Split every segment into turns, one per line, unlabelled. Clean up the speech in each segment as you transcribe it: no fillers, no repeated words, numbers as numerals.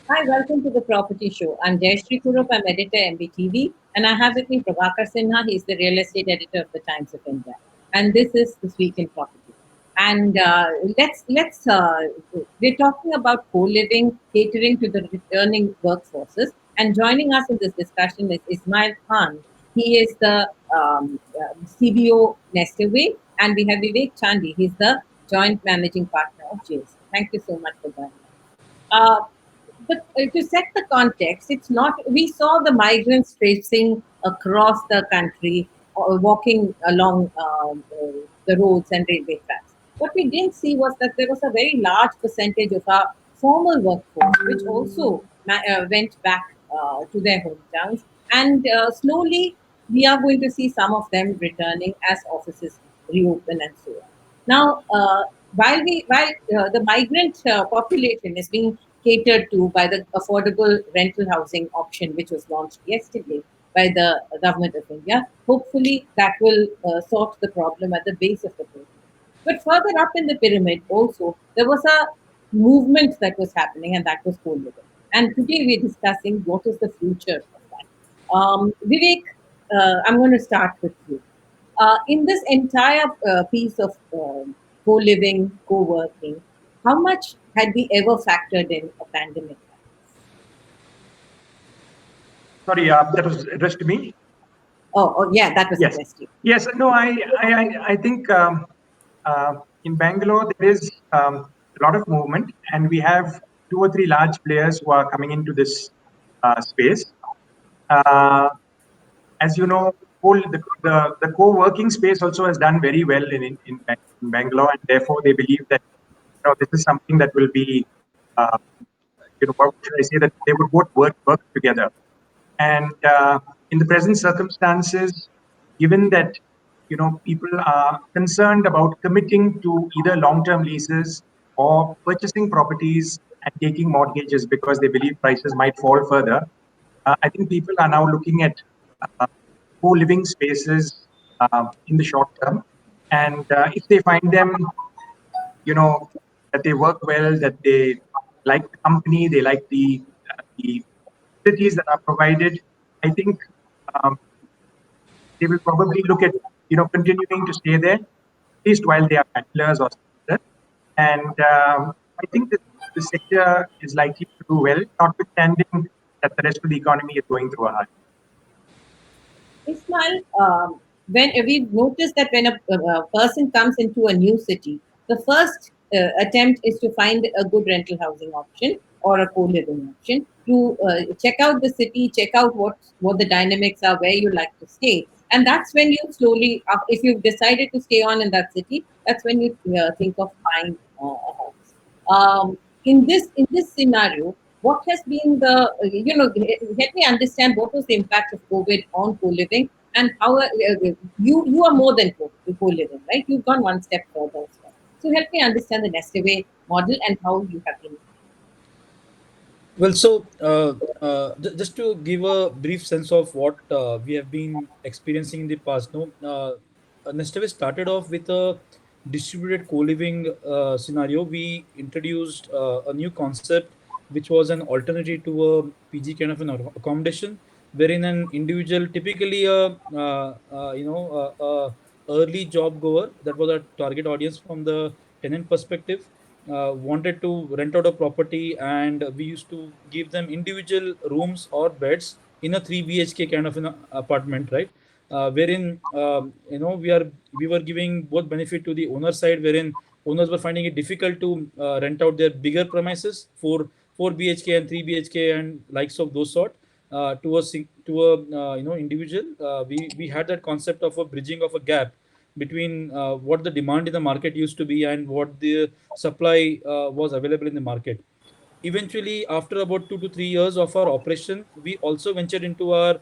Hi, welcome to the Property Show. I'm Jayashree Kurup, I'm editor MBTV, and I have with me Prabhakar Sinha. He's the real estate editor of the Times of India, and this is This Week in Property. And let's we're talking about co-living, catering to the returning workforces, and joining us in this discussion is Ismail Khan. He is the CBO Nestaway, and we have Vivek Chandi. He's the joint managing partner of JS. Thank you so much for joining us. Uh, to set the context, it's not. We saw the migrants racing across the country, or walking along the roads and railway tracks. What we didn't see was that there was a very large percentage of our formal workforce, which also went back to their hometowns, and slowly we are going to see some of them returning as offices reopen and so on. Now, while the migrant population is being catered to by the affordable rental housing option, which was launched yesterday by the government of India, hopefully that will sort the problem at the base of the pyramid. But further up in the pyramid, also there was a movement that was happening, and that was co-living. And today we're discussing what is the future of that. Vivek, I'm going to start with you. In this entire piece of co-living, co-working, how much had we ever factored in a pandemic?
Sorry, that was addressed to me.
Oh, yeah, that was
Yes,
addressed to you.
yes. No, I think in Bangalore there is a lot of movement, and we have two or three large players who are coming into this space. Uh, as you know, the co-working space also has done very well in Bangalore, and therefore they believe that this is something that will be, uh, what should I say, that they would both work together. And in the present circumstances, given that people are concerned about committing to either long-term leases or purchasing properties and taking mortgages because they believe prices might fall further, I think people are now looking at uh, co-living spaces in the short term. And if they find them, that they work well, that they like the company, they like the facilities that are provided, I think um, they will probably look at continuing to stay there at least while they are bachelors or settlers. And I think that the sector is likely to do well, notwithstanding that the rest of the economy is going through a hard.
Ismail, when we've noticed that when a person comes into a new city, the first attempt is to find a good rental housing option or a co-living option to check out the city, check out what the dynamics are, where you like to stay, and that's when you slowly, if you've decided to stay on in that city, that's when you think of buying a house. In this scenario, what has been the help me understand what was the impact of COVID on co-living, and how you are more than co-living, right? You've gone one step further as well. So help me understand the Nestaway model and how you have been.
Well, so just to give a brief sense of what we have been experiencing in the past, no, Nestaway started off with a distributed co-living scenario. We introduced a new concept, which was an alternative to a PG kind of an accommodation, wherein an individual, typically a early job goer, that was our target audience from the tenant perspective, wanted to rent out a property, and we used to give them individual rooms or beds in a 3 BHK kind of an apartment, right? Wherein we were giving both benefit to the owner side, wherein owners were finding it difficult to rent out their bigger premises for 4 BHK and 3 BHK and likes of those sort, to a individual. We had that concept of a bridging of a gap between what the demand in the market used to be and what the supply was available in the market. Eventually, after about 2 to 3 years of our operation, we also ventured into our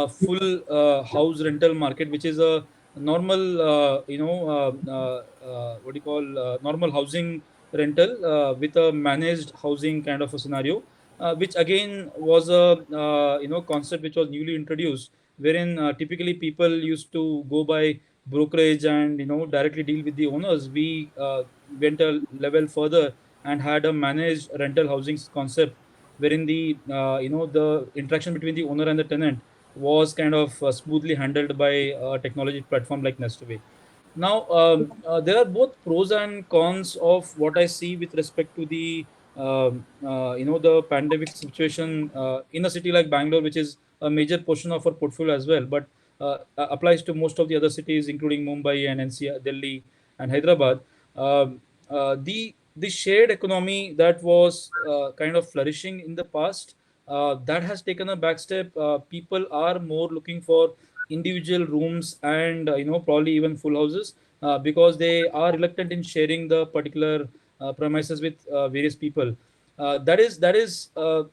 full house rental market, which is a normal what do you call normal housing rental with a managed housing kind of a scenario, which again was a concept which was newly introduced, wherein typically people used to go by brokerage and directly deal with the owners. We went a level further and had a managed rental housing concept, wherein the the interaction between the owner and the tenant was kind of smoothly handled by a technology platform like Nestaway. Now, there are both pros and cons of what I see with respect to the the pandemic situation in a city like Bangalore, which is a major portion of our portfolio as well, but applies to most of the other cities, including Mumbai and NCR, Delhi and Hyderabad. The shared economy that was kind of flourishing in the past, that has taken a back step. People are more looking for individual rooms and probably even full houses, because they are reluctant in sharing the particular premises with various people. That is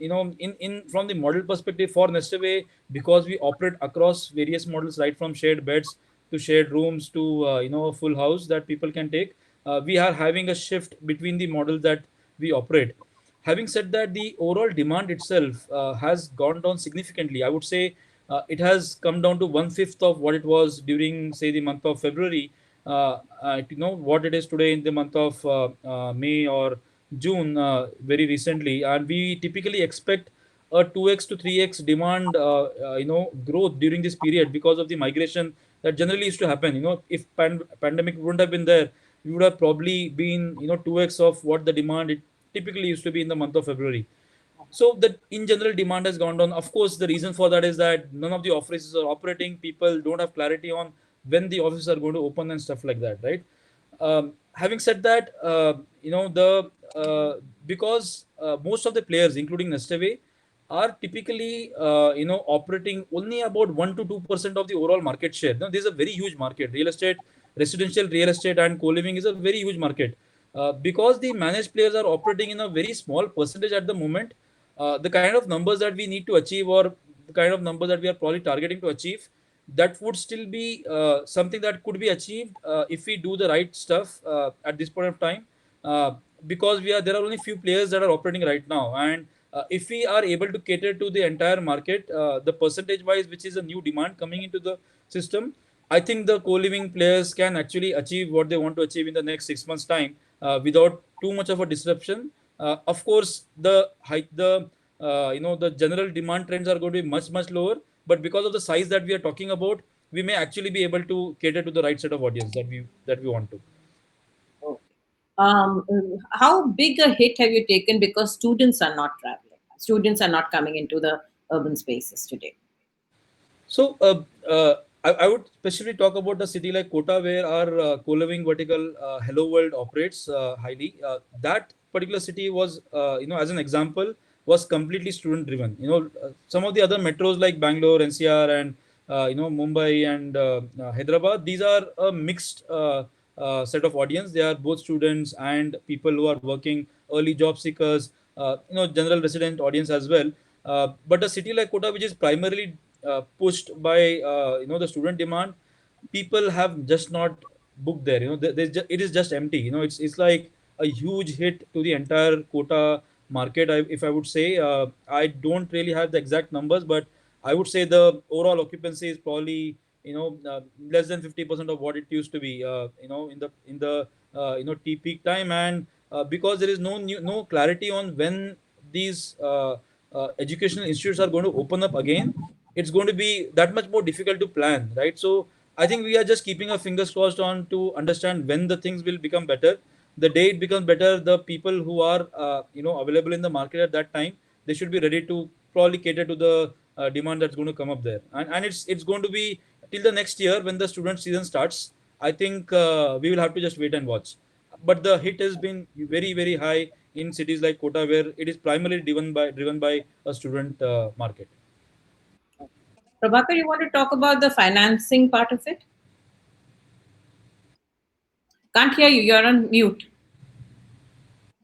in from the model perspective for Nestaway, because we operate across various models, right from shared beds to shared rooms to a full house that people can take. We are having a shift between the models that we operate. Having said that, the overall demand itself has gone down significantly. I would say it has come down to 1/5 of what it was during, say, the month of February. What it is today in the month of May or June, very recently, and we typically expect a 2x to 3x demand growth during this period because of the migration that generally used to happen. If pandemic wouldn't have been there, we would have probably been 2x of what the demand it typically used to be in the month of February. So that in general demand has gone down. Of course, the reason for that is that none of the offices are operating. People don't have clarity on when the offices are going to open and stuff like that, right? Having said that, the because most of the players, including Nestaway, are typically operating only about 1 to 2% of the overall market share. Now, this is a very huge market. Residential real estate, and co-living is a very huge market. Because the managed players are operating in a very small percentage at the moment, the kind of numbers that we need to achieve, or the kind of numbers that we are probably targeting to achieve, that would still be something that could be achieved if we do the right stuff at this point of time. Uh, because there are only few players that are operating right now, and if we are able to cater to the entire market, the percentage wise, which is a new demand coming into the system, I think the co-living players can actually achieve what they want to achieve in the next 6 months time, without too much of a disruption. Of course, the general demand trends are going to be much lower, but because of the size that we are talking about, we may actually be able to cater to the right set of audience that we want to.
Okay. How big a hit have you taken because students are not traveling? Students are not coming into the urban spaces today.
So, I would especially talk about the city like Kota, where our co-living vertical, Hello World, operates highly. That particular city was, as an example, was completely student driven. Some of the other metros like Bangalore, NCR, and Mumbai and Hyderabad, these are a mixed set of audience. They are both students and people who are working, early job seekers, general resident audience as well. But a city like Kota, which is primarily pushed by the student demand, people have just not booked there. It is just empty. It's like a huge hit to the entire Kota market. If I would say, I don't really have the exact numbers, but I would say the overall occupancy is probably less than 50% of what it used to be. T peak time, and because there is no clarity on when these educational institutes are going to open up again, it's going to be that much more difficult to plan, right? So I think we are just keeping our fingers crossed on to understand when the things will become better. The day it becomes better, the people who are available in the market at that time, they should be ready to probably cater to the demand that's going to come up there. And it's going to be till the next year when the student season starts. I think we will have to just wait and watch. But the hit has been very high in cities like Kota, where it is primarily driven by a student market.
Prabhakar, you want to talk about the financing part of it? Can't hear you. You're on mute.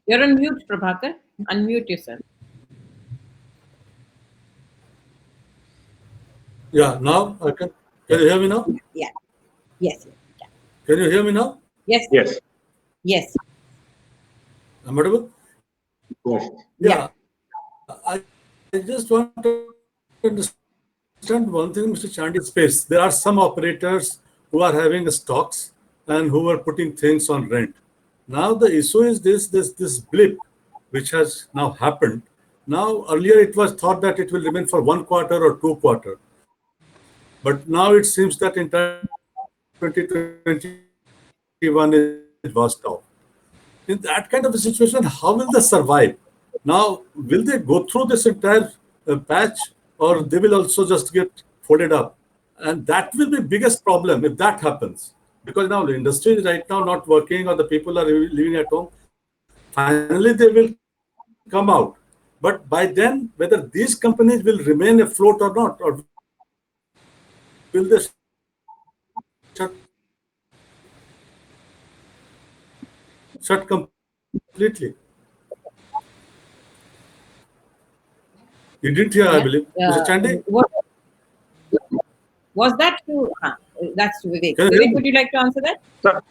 You're on mute, Prabhakar. Unmute yourself.
Yeah, now I can you hear me now?
Yeah. Yes. Yeah.
Can you hear me now?
Yes.
Yes.
Yes.
I'm audible?
Yes.
Yeah. I just want to understand one thing, Mr. Chandy space. There are some operators who are having stocks and who are putting things on rent. Now the issue is this blip, which has now happened. Now earlier it was thought that it will remain for 1 quarter or 2 quarter, but now it seems that entire 2021 is washed out. In that kind of a situation, how will they survive? Now, will they go through this entire patch, or they will also just get folded up? And that will be biggest problem if that happens. Because now the industry is right now not working, or the people are living at home. Finally, they will come out. But by then, whether these companies will remain afloat or not, or will they shut completely? You didn't hear, I
Yeah.
believe. Mr. Chandy,
Was that true? That's Vivek.
can you hear
Vivek,
me?
would you like to answer that?
So,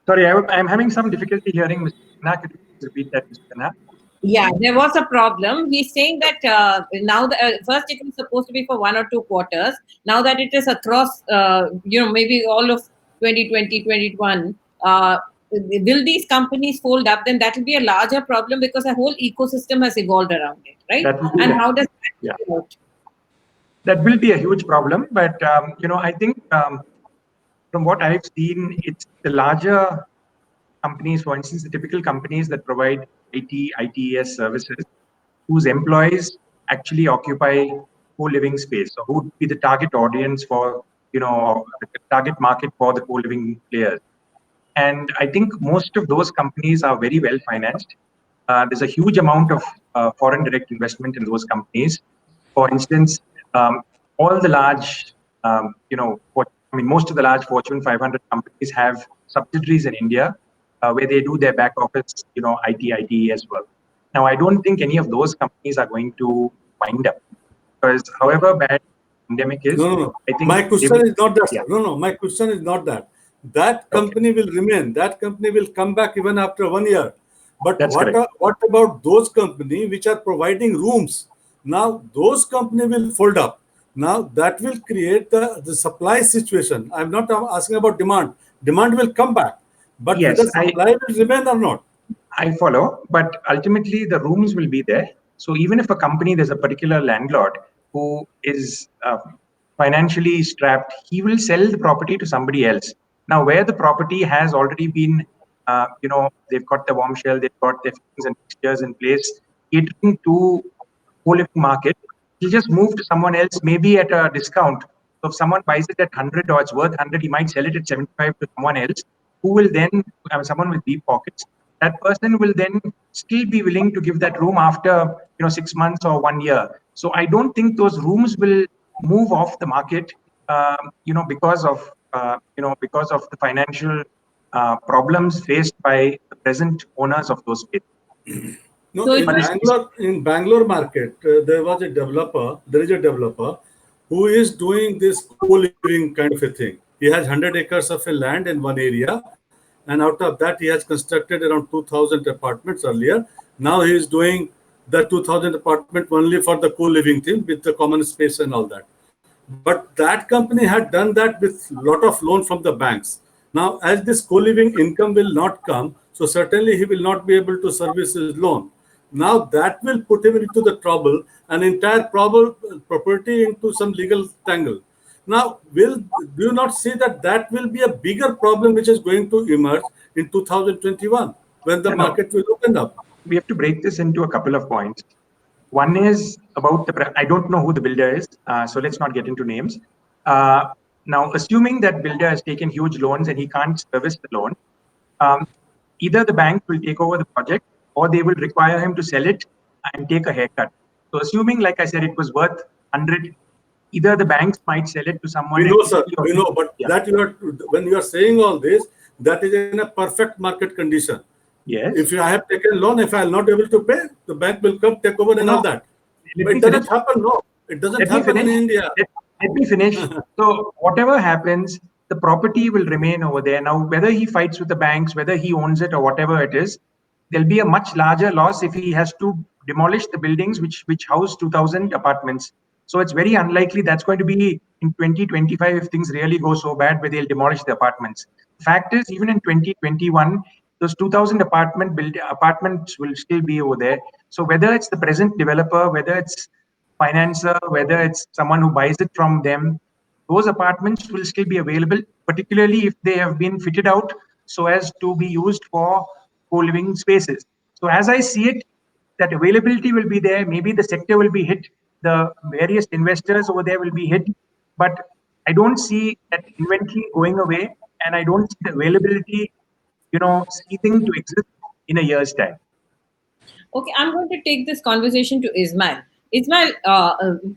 sorry, I'm having some difficulty hearing Mr. Khanna. Could you please repeat that, Mr. Khanna?
Yeah, there was a problem. He's saying that now, first it was supposed to be for 1 or 2 quarters. Now that it is across, maybe all of 2020, 2021, will these companies fold up? Then that will be a larger problem because a whole ecosystem has evolved around it, right?
That will be
And
a-
how does that
yeah.
play out?
That will be a huge problem. But, I think from what I've seen, it's the larger companies, for instance, the typical companies that provide IT, ITES services, whose employees actually occupy co-living space. So who would be the target audience for, the target market for the co-living players. And I think most of those companies are very well financed. There's a huge amount of foreign direct investment in those companies. For instance, all the large, most of the large Fortune 500 companies have subsidiaries in India where they do their back office, IT, ITE as well. Now, I don't think any of those companies are going to wind up because however bad the pandemic is,
No.
I think
My question is not that.
yeah.
No. My question is not that. That company will remain. That company will come back even after 1 year. But
That's correct.
what about those companies which are providing rooms? Now those companies will fold up. Now that will create the supply situation. I'm not asking about demand. Demand will come back. But
Yes,
whether supply will remain or not.
I follow, but ultimately the rooms will be there. So even if a company, there's a particular landlord who is financially strapped, he will sell the property to somebody else. Now, where the property has already been, they've got the warm shell, they've got their fittings and fixtures in place, catering to co-living market, he'll just move to someone else, maybe at a discount. So if someone buys it at 100 or it's worth 100, he might sell it at 75 to someone else, who will then, someone with deep pockets, that person will then still be willing to give that room after 6 months or 1 year. So I don't think those rooms will move off the market, because of the financial problems faced by the present owners of those spaces.
No,
So it
in Bangalore market, there is a developer who is doing this co-living kind of a thing. He has 100 acres of a land in one area, and out of that, he has constructed around 2,000 apartments earlier. Now he is doing the 2,000 apartment only for the co-living thing with the common space and all that. But that company had done that with lot of loan from the banks. Now, as this co-living income will not come, so certainly he will not be able to service his loan. Now that will put him into the trouble, an entire property into some legal tangle. Now, do you not see that that will be a bigger problem which is going to emerge in 2021 when the market will open up?
We have to break this into a couple of points. One is about I don't know who the builder is, so let's not get into names. Now, assuming that builder has taken huge loans and he can't service the loan, either the bank will take over the project or they will require him to sell it and take a haircut. So assuming, like I said, it was worth 100, either the banks might sell it to someone.
We know, sir. We know, but
yeah.
that when you are saying all this, that is in a perfect market condition.
Yes.
If I have taken loan, if I am not able to pay, the bank will come take over and all that. But it doesn't happen, no. It doesn't happen in India.
Let me finish. So whatever happens, the property will remain over there. Now, whether he fights with the banks, whether he owns it or whatever it is, there'll be a much larger loss if he has to demolish the buildings which house 2,000 apartments. So it's very unlikely that's going to be in 2025 if things really go so bad where they'll demolish the apartments. The fact is, even in 2021, those 2,000 apartments will still be over there. So whether it's the present developer, whether it's financer, whether it's someone who buys it from them, those apartments will still be available, particularly if they have been fitted out so as to be used for co-living spaces. So as I see it, that availability will be there. Maybe the sector will be hit. The various investors over there will be hit. But I don't see that inventory going away, and I don't see the availability, ceasing to exist in a year's time.
Okay, I'm going to take this conversation to Ismail. Ismail,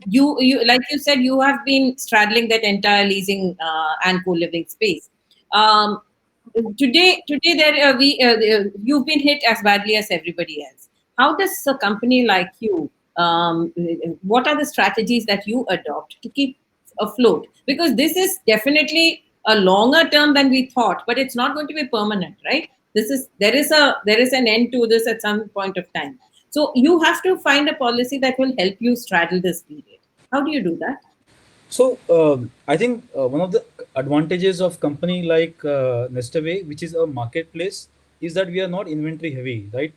you like you said, you have been straddling that entire leasing and co-living space. Um, today, you've been hit as badly as everybody else. How does a company like you? What are the strategies that you adopt to keep afloat? Because this is definitely a longer term than we thought, but it's not going to be permanent, right? There is an end to this at some point of time. So you have to find a policy that will help you straddle this period. How do you do that?
So I think one of the advantages of company like Nestaway, which is a marketplace, is that we are not inventory heavy, right?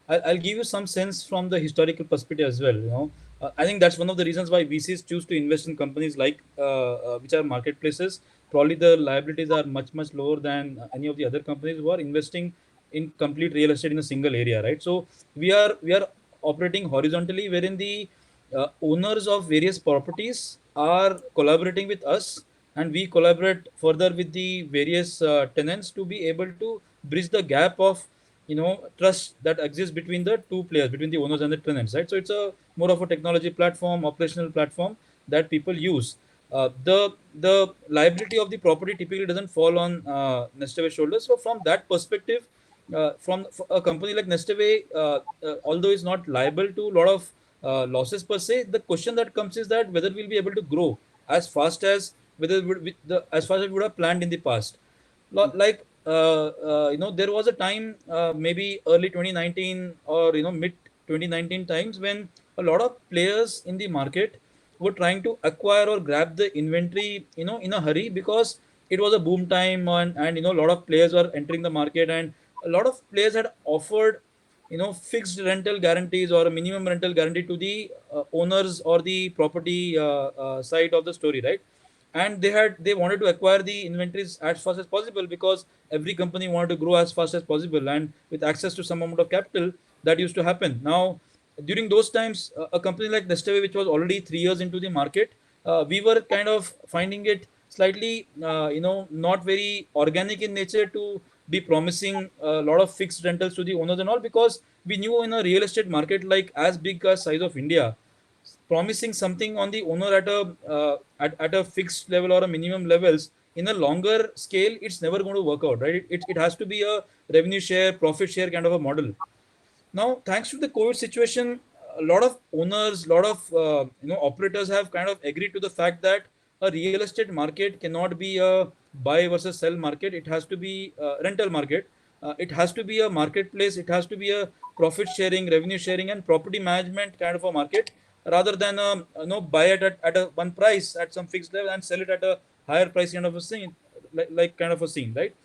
I'll give you some sense from the historical perspective as well. I think that's one of the reasons why VCs choose to invest in companies like which are marketplaces. Probably the liabilities are much lower than any of the other companies who are investing in complete real estate in a single area, right? So we are operating horizontally, wherein the owners of various properties are collaborating with us, and we collaborate further with the various tenants to be able to bridge the gap of trust that exists between the two players, between the owners and the tenants, right? So it's a more of a technology platform, operational platform that people use. The liability of the property typically doesn't fall on Nestaway shoulders. So from that perspective, from a company like Nestaway, although it's not liable to a lot of losses per se, the question that comes is that whether we'll be able to grow as fast as as fast as we would have planned in the past. Like there was a time, maybe early 2019 or mid 2019 times, when a lot of players in the market were trying to acquire or grab the inventory in a hurry, because it was a boom time, and a lot of players were entering the market, and a lot of players had offered fixed rental guarantees or a minimum rental guarantee to the owners or the property side of the story, right? And they wanted to acquire the inventories as fast as possible, because every company wanted to grow as fast as possible, and with access to some amount of capital, that used to happen. Now, during those times, a company like Nestaway, which was already 3 years into the market, we were kind of finding it slightly not very organic in nature to be promising a lot of fixed rentals to the owners and all, because we knew in a real estate market like as big as size of India, promising something on the owner at a fixed level or a minimum levels in a longer scale, it's never going to work out, right? It has to be a revenue share, profit share kind of a model. Now, thanks to the COVID situation, a lot of owners, a lot of operators have kind of agreed to the fact that a real estate market cannot be a buy versus sell market. It has to be a rental market. It has to be a marketplace. It has to be a profit sharing, revenue sharing, and property management kind of a market, rather than buy it at a one price at some fixed level and sell it at a higher price kind of a scene, like kind of a scene, right?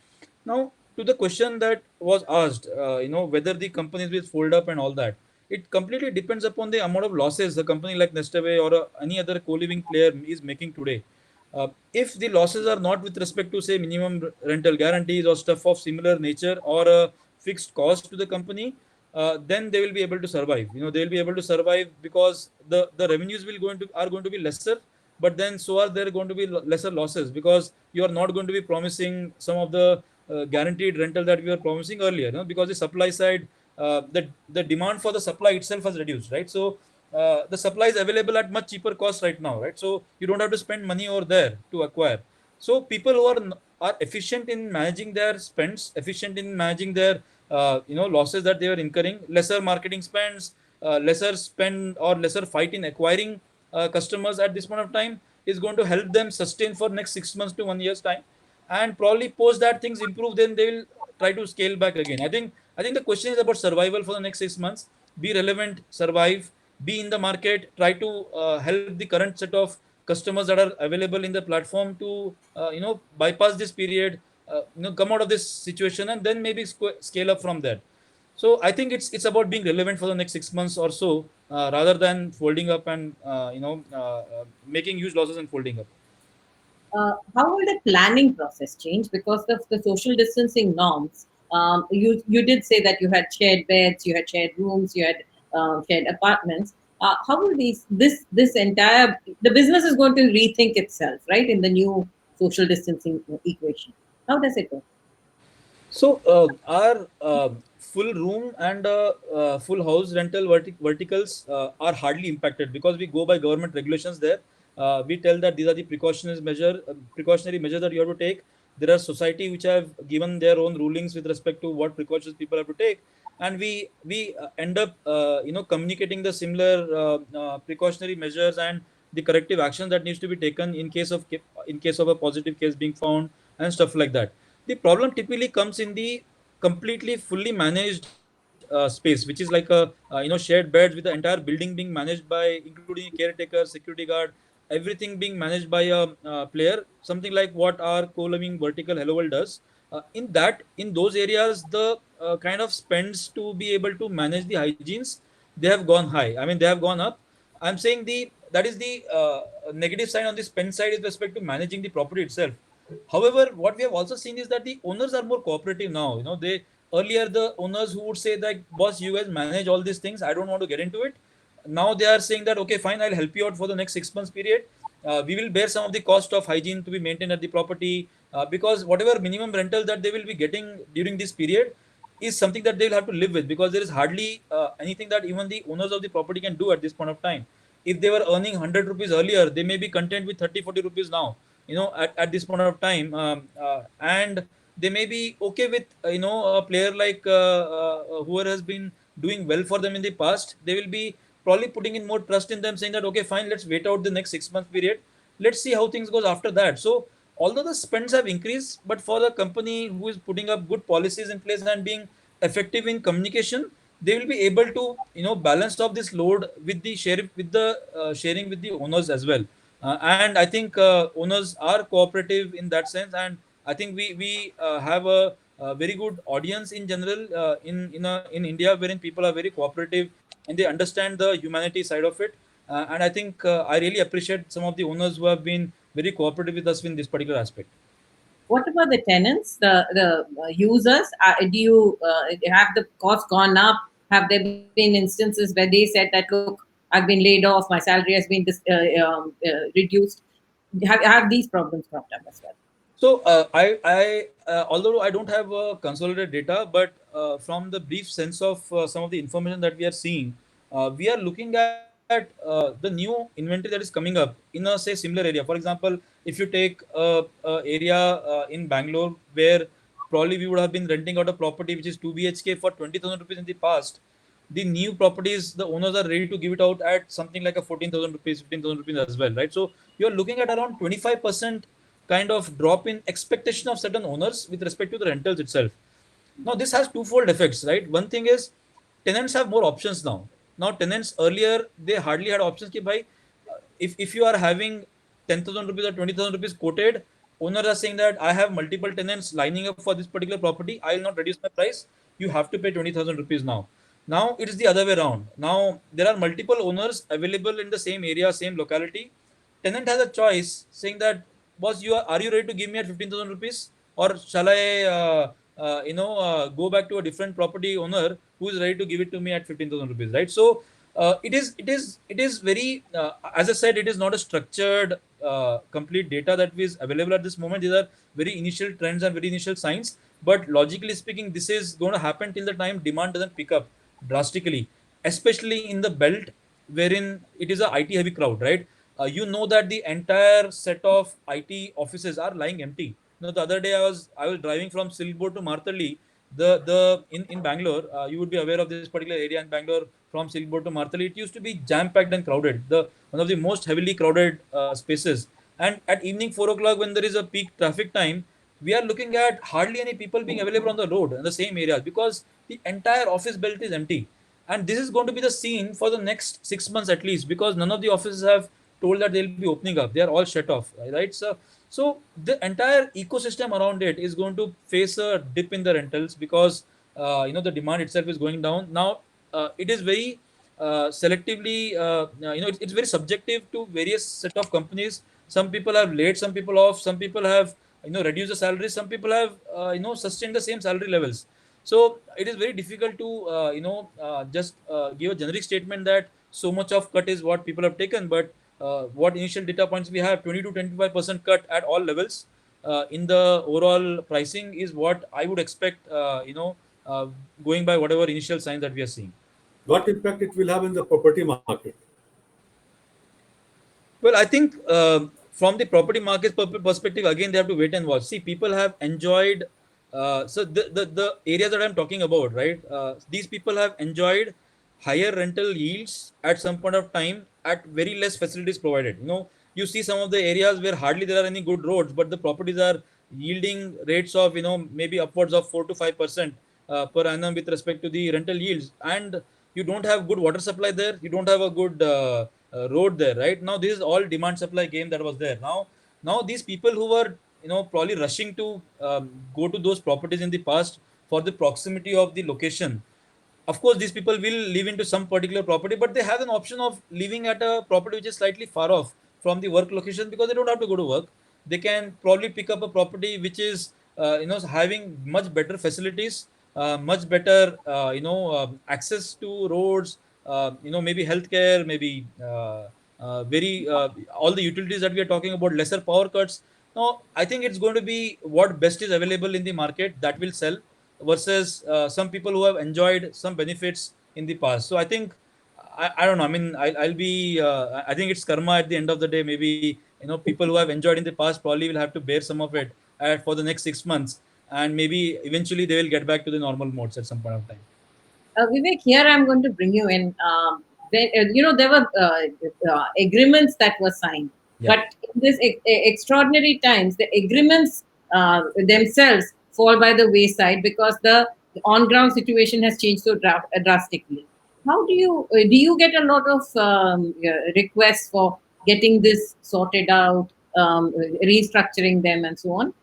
Now, to the question that was asked, whether the companies will fold up and all that, it completely depends upon the amount of losses a company like Nestaway or any other co-living player is making today. If the losses are not with respect to, say, minimum rental guarantees or stuff of similar nature, or a fixed cost to the company, then they will be able to survive. They will be able to survive because the revenues are going to be lesser, but then so are there going to be lesser losses, because you are not going to be promising some of the guaranteed rental that we were promising earlier, because the supply side, the demand for the supply itself has reduced, right? So the supply is available at much cheaper cost right now, right? So you don't have to spend money over there to acquire. So people who are efficient in managing their spends, efficient in managing their losses that they are incurring, lesser marketing spends, lesser spend or lesser fight in acquiring customers at this point of time, is going to help them sustain for next 6 months to 1 year's time, and probably post that things improve, then they will try to scale back again. I think the question is about survival for the next 6 months. Be relevant, survive, be in the market, try to help the current set of customers that are available in the platform to bypass this period, come out of this situation and then maybe scale up from there. So I think it's about being relevant for the next 6 months or so, rather than folding up and making huge losses and folding up.
How will the planning process change because of the social distancing norms? You did say that you had shared beds, you had shared rooms, you had shared apartments. How will this entire the business is going to rethink itself, right, in the new social distancing equation? How does it work?
So our full room and full house rental verticals are hardly impacted because we go by government regulations there. We tell that these are the precautionary measures that you have to take. There are society which have given their own rulings with respect to what precautions people have to take, and we end up communicating the similar precautionary measures and the corrective action that needs to be taken in case of a positive case being found and stuff like that. The problem typically comes in the completely fully managed space, which is like a shared beds with the entire building being managed by, including caretaker, security guard, everything being managed by a player, something like what our co-living vertical HelloWorld does. In those areas, the kind of spends to be able to manage the hygienes, they have gone high. I mean, they have gone up. I'm saying that is the negative side on the spend side with respect to managing the property itself. However, what we have also seen is that the owners are more cooperative now. They earlier the owners who would say that, boss, you guys manage all these things, I don't want to get into it. Now they are saying that, okay, fine, I'll help you out for the next 6 months period. We will bear some of the cost of hygiene to be maintained at the property, because whatever minimum rental that they will be getting during this period is something that they will have to live with, because there is hardly anything that even the owners of the property can do at this point of time. If they were earning 100 rupees earlier, they may be content with 30-40 rupees now, at this point of time. And they may be okay with a player like whoever has been doing well for them in the past. They will be probably putting in more trust in them, saying that, okay, fine, let's wait out the next 6 month period, let's see how things goes after that. So although the spends have increased, but for the company who is putting up good policies in place and being effective in communication, they will be able to balance off this load with the sharing with the owners as well. And I think owners are cooperative in that sense, and I think we have a very good audience in general in India, wherein people are very cooperative and they understand the humanity side of it. And I think I really appreciate some of the owners who have been very cooperative with us in this particular aspect.
What about the tenants, the users? Do you have the cost gone up? Have there been instances where they said that, look, I've been laid off, my salary has been reduced? Have these problems cropped up as well?
So although I don't have consolidated data, but from the brief sense of some of the information that we are seeing, we are looking at the new inventory that is coming up in a, say, similar area. For example, if you take a area in Bangalore where probably we would have been renting out a property which is 2 BHK for 20,000 rupees in the past, the new properties, the owners are ready to give it out at something like a 14,000 rupees, 15,000 rupees as well, right? So you're looking at around 25% kind of drop in expectation of certain owners with respect to the rentals itself. Now, this has twofold effects, right? One thing is tenants have more options now. Now, tenants earlier, they hardly had options. Ki bhai, if you are having 10,000 rupees or 20,000 rupees quoted, owners are saying that I have multiple tenants lining up for this particular property, I will not reduce my price. You have to pay 20,000 rupees now. Now it is the other way around. Now there are multiple owners available in the same area, same locality. Tenant has a choice saying that, boss, are you ready to give me at 15,000 rupees, or shall I go back to a different property owner who is ready to give it to me at 15,000 rupees, right? So it is very as I said, it is not a structured complete data that is available at this moment. These are very initial trends and very initial signs, but logically speaking, this is going to happen till the time demand doesn't pick up drastically, especially in the belt wherein it is a IT heavy crowd, right? That the entire set of IT offices are lying empty. The other day I was driving from Silkboard to Martali. The in Bangalore, you would be aware of this particular area in Bangalore, from Silkboard to Martali. It used to be jam packed and crowded, the one of the most heavily crowded spaces. And at evening 4 o'clock, when there is a peak traffic time, we are looking at hardly any people being available on the road in the same area, because the entire office belt is empty. And this is going to be the scene for the next 6 months at least, because none of the offices have told that they'll be opening up. They are all shut off, right? So So the entire ecosystem around it is going to face a dip in the rentals because the demand itself is going down. Now it is very selectively, it's very subjective to various set of companies. Some people have laid some people off, some people have reduced the salaries, some people have sustained the same salary levels. So it is very difficult to just give a generic statement that so much of cut is what people have taken. But what initial data points we have, 20 to 25% cut at all levels in the overall pricing is what I would expect. Going by whatever initial signs that we are seeing.
What impact it will have in the property market?
Well, I think from the property market perspective, again, they have to wait and watch. See, people have enjoyed. So the areas that I'm talking about, right? These people have enjoyed higher rental yields at some point of time at very less facilities provided. You see some of the areas where hardly there are any good roads, but the properties are yielding rates of maybe upwards of 4 to 5% per annum with respect to the rental yields, and you don't have good water supply there, you don't have a good road there. Right now this is all demand supply game that was there. Now these people who were probably rushing to go to those properties in the past for the proximity of the location, of course these people will live into some particular property, but they have an option of living at a property which is slightly far off from the work location because they don't have to go to work. They can probably pick up a property which is having much better facilities, much better access to roads, maybe healthcare, maybe very all the utilities that we are talking about, lesser power cuts. Now I think it's going to be what best is available in the market that will sell versus some people who have enjoyed some benefits in the past. So I think I don't know. I mean, I'll be. I think it's karma at the end of the day. Maybe people who have enjoyed in the past probably will have to bear some of it for the next 6 months, and maybe eventually they will get back to the normal modes at some point of time.
Vivek, here I'm going to bring you in. There were agreements that were signed,
Yeah.
but in this extraordinary times, the agreements themselves fall by the wayside because the on-ground situation has changed so drastically. How do you get a lot of requests for getting this sorted out, restructuring them, and so on?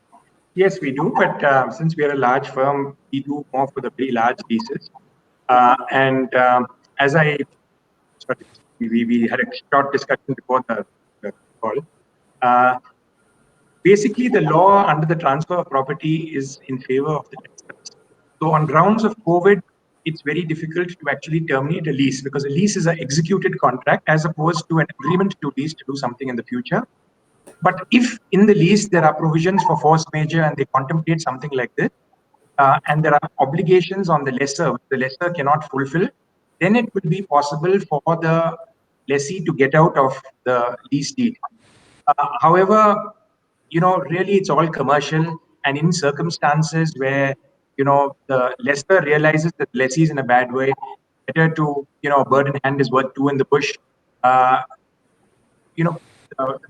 Yes, we do. But since we are a large firm, we do more for the very large leases. And as I, sorry, we had a short discussion before the call. Basically, the law under the transfer of property is in favor of the lessors. So, on grounds of COVID, it's very difficult to actually terminate a lease because a lease is an executed contract as opposed to an agreement to lease to do something in the future. But if in the lease there are provisions for force majeure and they contemplate something like this, and there are obligations on the lessor which the lessor cannot fulfill, then it will be possible for the lessee to get out of the lease deed. However, really it's all commercial, and in circumstances where the lessor realizes that the lessee is in a bad way, better to a bird in hand is worth two in the bush. Uh, the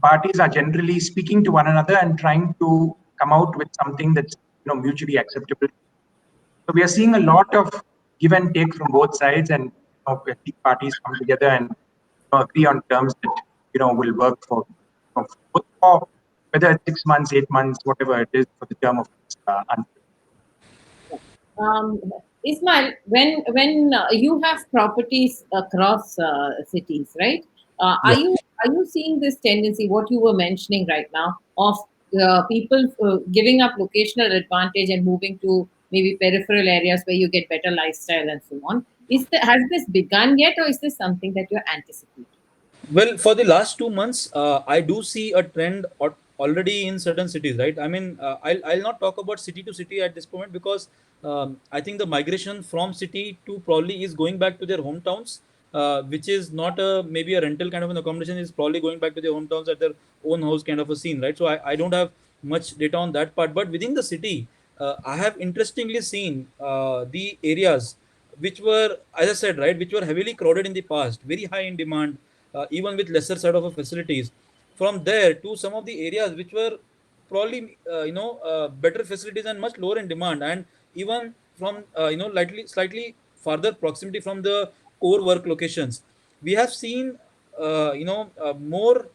parties are generally speaking to one another and trying to come out with something that's mutually acceptable. So we are seeing a lot of give and take from both sides, and the parties come together and agree on terms that will work for both, for whether it's 6 months, 8 months, whatever it is for the term of
Um, Ismail, when you have properties across cities, right? Are
Yeah.
you seeing this tendency, what you were mentioning right now, of people giving up locational advantage and moving to maybe peripheral areas where you get better lifestyle and so on? Has this begun yet, or is this something that you're anticipating?
Well, for the last 2 months, I do see a trend already in certain cities, right? I mean, I'll not talk about city to city at this point because I think the migration from city to probably is going back to their hometowns, which is not maybe a rental kind of an accommodation, is probably going back to their hometowns at their own house kind of a scene, right? So I don't have much data on that part, but within the city, I have interestingly seen the areas which were, as I said, right, which were heavily crowded in the past, very high in demand, even with lesser sort of a facilities. From there to some of the areas which were probably better facilities and much lower in demand, and even from slightly farther proximity from the core work locations, we have seen more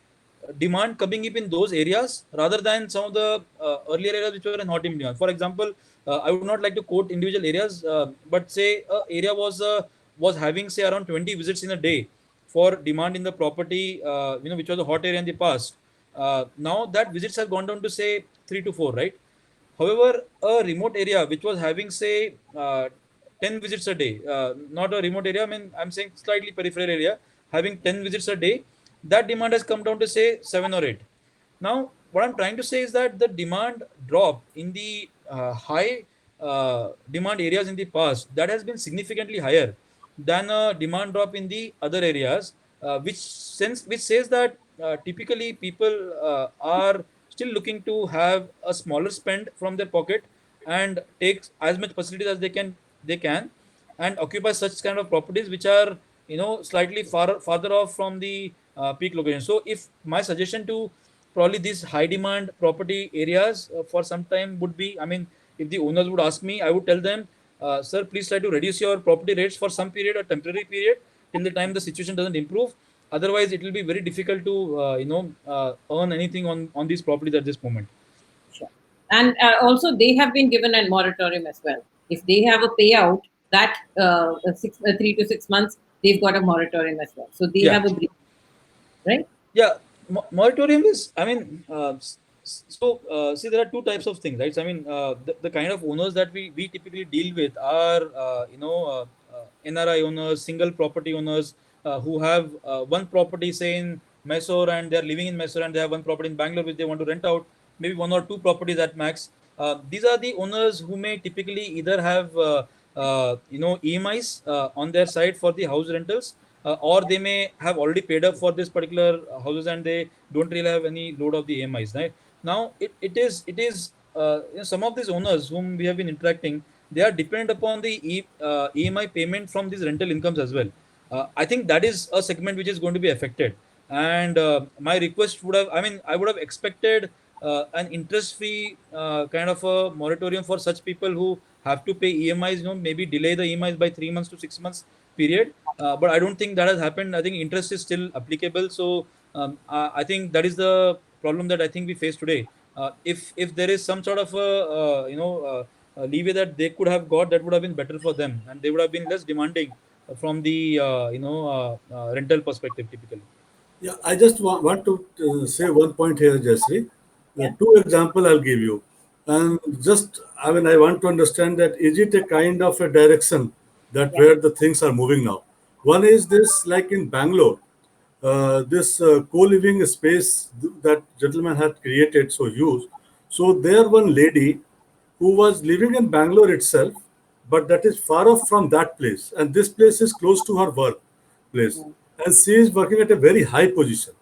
demand coming up in those areas rather than some of the earlier areas which were not in demand. For example, I would not like to quote individual areas, but say a area was having say around 20 visits in a day for demand in the property, which was a hot area in the past. Now that visits have gone down to say 3 to 4, right? However, a remote area which was having say 10 visits a day, not a remote area, I mean, I'm saying slightly peripheral area, having 10 visits a day, that demand has come down to say 7 or 8. Now, what I'm trying to say is that the demand drop in the high demand areas in the past, that has been significantly higher than a demand drop in the other areas, which says that typically people are still looking to have a smaller spend from their pocket and take as much facilities as they can and occupy such kind of properties which are slightly farther off from the peak location. So if my suggestion to probably these high demand property areas for some time would be, I mean, if the owners would ask me, I would tell them, sir, please try to reduce your property rates for some period, a temporary period, till the time the situation doesn't improve. Otherwise it will be very difficult to earn anything on these properties at this moment.
Sure. And also, they have been given a moratorium as well. If they have a payout, that 3 to 6 months, they've got a moratorium as well. So they
Yeah.
have a break, right?
Yeah, moratorium is, I mean, see, there are two types of things, right? So, I mean, the kind of owners that we typically deal with are, NRI owners, single property owners who have one property, say, in Mysore, and they're living in Mysore, and they have one property in Bangalore which they want to rent out, maybe one or two properties at max. These are the owners who may typically either have, EMIs on their side for the house rentals, or they may have already paid up for this particular houses and they don't really have any load of the AMIs. Right now, it is some of these owners whom we have been interacting, they are dependent upon the EMI payment from these rental incomes as well. I think that is a segment which is going to be affected. And my request would have, I mean, I would have expected an interest-free kind of a moratorium for such people who have to pay EMIs. Maybe delay the EMIs by 3 months to 6 months period. But I don't think that has happened. I think interest is still applicable. So I think that is the problem that I think we face today. If there is some sort of leeway that they could have got, that would have been better for them, and they would have been less demanding from the rental perspective typically.
Yeah, I just want to say one point here, Jasri. Two example I'll give you, and just I mean I want to understand that is it a kind of a direction that
Yeah.
where the things are moving now. One is this, like in Bangalore, this co-living space that gentleman had created so huge. So there one lady who was living in Bangalore itself, but that is far off from that place, and this place is close to her work place, and she is working at a very high position.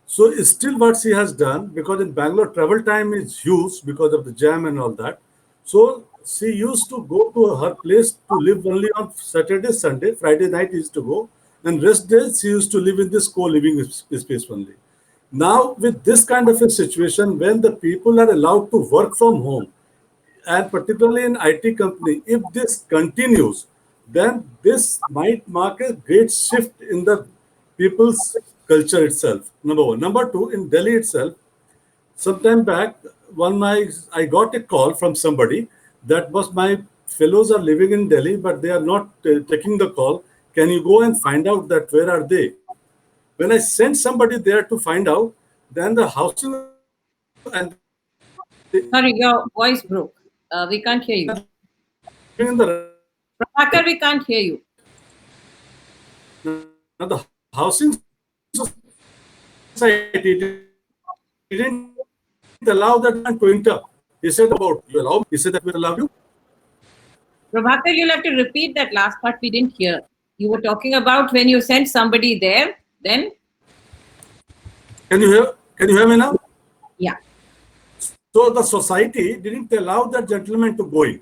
So it's still what she has done, because in Bangalore travel time is huge because of the jam and all that. So she used to go to her place to live only on Saturday, Sunday, Friday night used to go, and rest days she used to live in this co-living space only. Now with this kind of a situation, when the people are allowed to work from home, and particularly in IT company, if this continues, then this might mark a great shift in the people's culture itself. Number one. Number two, in Delhi itself, sometime back, I got a call from somebody that was my fellows are living in Delhi, but they are not taking the call. Can you go and find out that where are they? When I sent somebody there to find out, then the housing and
Sorry, your voice broke. We can't hear you.
in the
Prabhakar, we can't hear you.
now the housing society didn't allow that man to enter. He said about you allow. He said that we allow you.
Prabhakar, you'll have to repeat that last part we didn't hear. You were talking about when you sent somebody there, then?
Can you hear? Can you hear me now?
Yeah.
So the society didn't allow that gentleman to go in,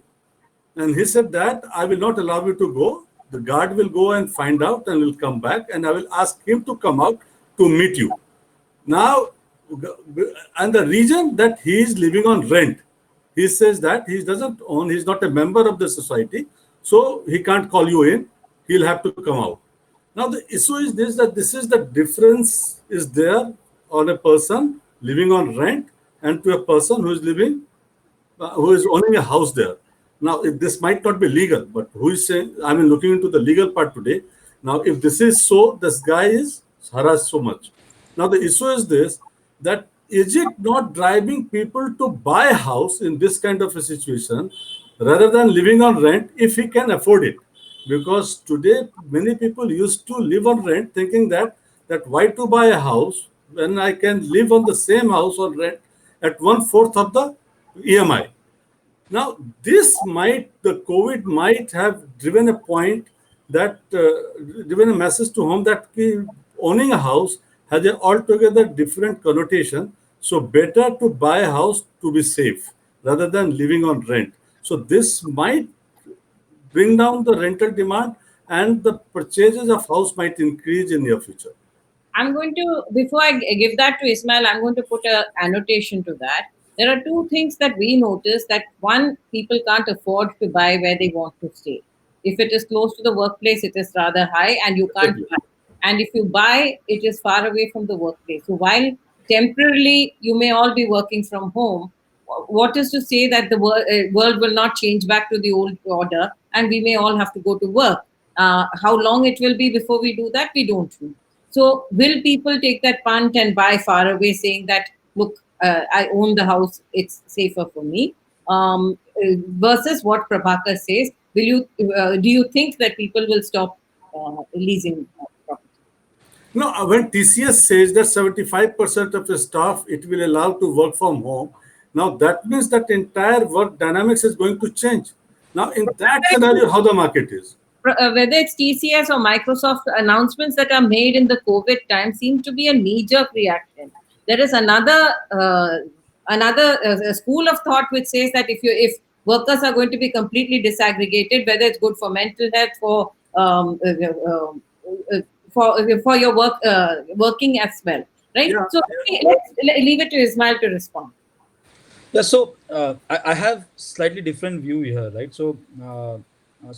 and he said that I will not allow you to go. The guard will go and find out and will come back, and I will ask him to come out to meet you. Now, and the reason that he is living on rent, he says that he doesn't own, he's not a member of the society, so he can't call you in, he'll have to come out. Now, the issue is this, that this is the difference is there on a person living on rent and to a person who is living, who is owning a house there. Now, this might not be legal, but who is saying, I mean, looking into the legal part today. Now, if this is so, this guy is harassed so much. Now, the issue is this, that is it not driving people to buy a house in this kind of a situation rather than living on rent if he can afford it? Because today, many people used to live on rent thinking that why to buy a house when I can live on the same house on rent at 1/4 of the EMI. Now, the COVID might have driven a point that, driven a message to home that owning a house has an altogether different connotation. So, better to buy a house to be safe rather than living on rent. So, this might bring down the rental demand and the purchases of house might increase in near future.
I'm going to, before I give that to Ismail, I'm going to put a annotation to that. There are two things that we notice. That one, people can't afford to buy where they want to stay. If it is close to the workplace, it is rather high and you can't
Exactly.
buy. And if you buy, it is far away from the workplace. So while temporarily you may all be working from home, what is to say that the world will not change back to the old order and we may all have to go to work? How long it will be before we do that, we don't know. So, will people take that punt and buy far away, saying that, look, I own the house, it's safer for me? Versus what Prabhakar says, do you think that people will stop leasing property?
No, when TCS says that 75% of the staff it will allow to work from home, now that means that entire work dynamics is going to change. Now, in that scenario, how the market is?
Whether it's TCS or Microsoft, announcements that are made in the COVID time seem to be a knee-jerk reaction. There is another school of thought which says that if workers are going to be completely disaggregated, whether it's good for mental health, for your working as well, right?
Yeah.
So let's leave it to Ismail to respond.
Yeah, so I have slightly different view here, right? So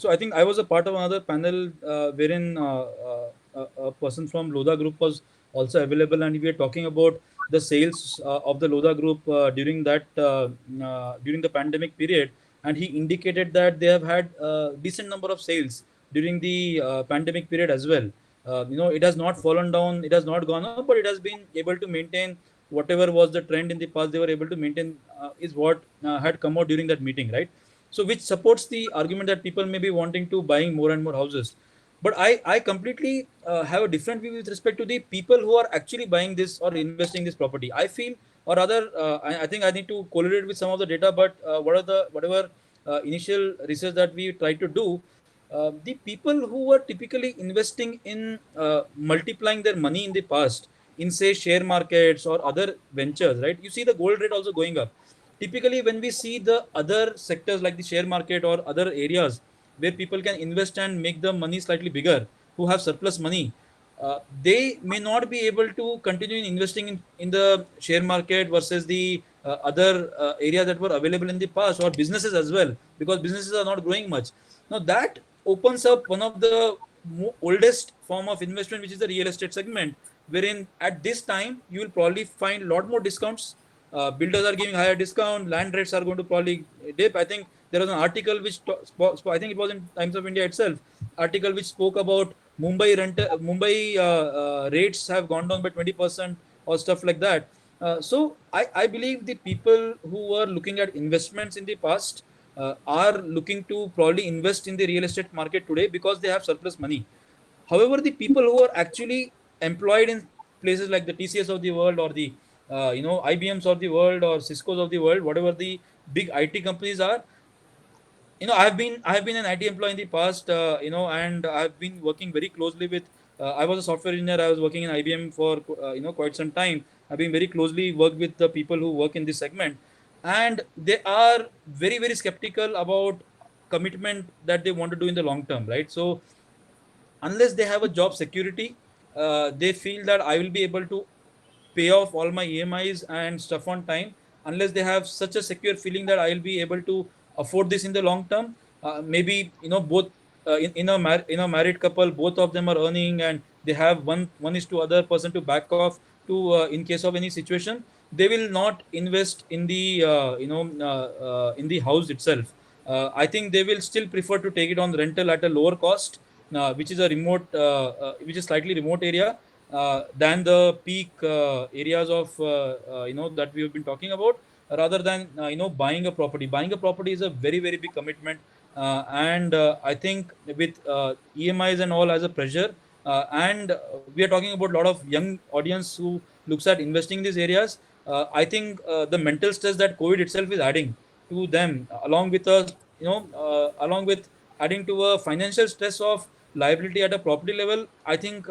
I think I was a part of another panel wherein a person from Lodha Group was also available, and we were talking about the sales of the Lodha Group during the pandemic period, and he indicated that they have had a decent number of sales during the pandemic period as well. It has not fallen down, it has not gone up, but it has been able to maintain whatever was the trend in the past. They were able to maintain is what had come out during that meeting, right? So which supports the argument that people may be wanting to buying more and more houses. But I completely have a different view with respect to the people who are actually buying this or investing in this property. I feel, or rather, I think I need to correlate with some of the data. But whatever initial research that we tried to do, the people who were typically investing in multiplying their money in the past in say share markets or other ventures, right? You see the gold rate also going up. Typically, when we see the other sectors like the share market or other areas where people can invest and make the money slightly bigger, who have surplus money, they may not be able to continue in investing in the share market versus the other areas that were available in the past, or businesses as well, because businesses are not growing much. Now that opens up one of the oldest form of investment, which is the real estate segment, wherein at this time you will probably find a lot more discounts. Builders are giving higher discount, land rates are going to probably dip. I think there was an article which I think it was in Times of India itself, article which spoke about Mumbai rates have gone down by 20% or stuff like that. So I believe the people who were looking at investments in the past are looking to probably invest in the real estate market today because they have surplus money. However, the people who are actually employed in places like the TCS of the world, or the IBMs of the world, or Cisco's of the world, whatever the big IT companies are, I have been an IT employee in the past, and I've been working very closely with. I was a software engineer. I was working in IBM for quite some time. I've been very closely worked with the people who work in this segment, and they are very very skeptical about commitment that they want to do in the long term, right? So unless they have a job security, they feel that I will be able to pay off all my EMIs and stuff on time. Unless they have such a secure feeling that I'll be able to afford this in the long term, maybe both in a married couple, both of them are earning and they have one is to other person to back off. to in case of any situation, they will not invest in the in the house itself. I think they will still prefer to take it on rental at a lower cost, which is a remote, which is slightly remote area than the peak areas of that we have been talking about, rather than buying a property. Buying a property is a very very big commitment, and I think with EMIs and all as a pressure, and we are talking about a lot of young audience who looks at investing in these areas. I think the mental stress that COVID itself is adding to them, along with a along with adding to a financial stress of liability at a property level, I think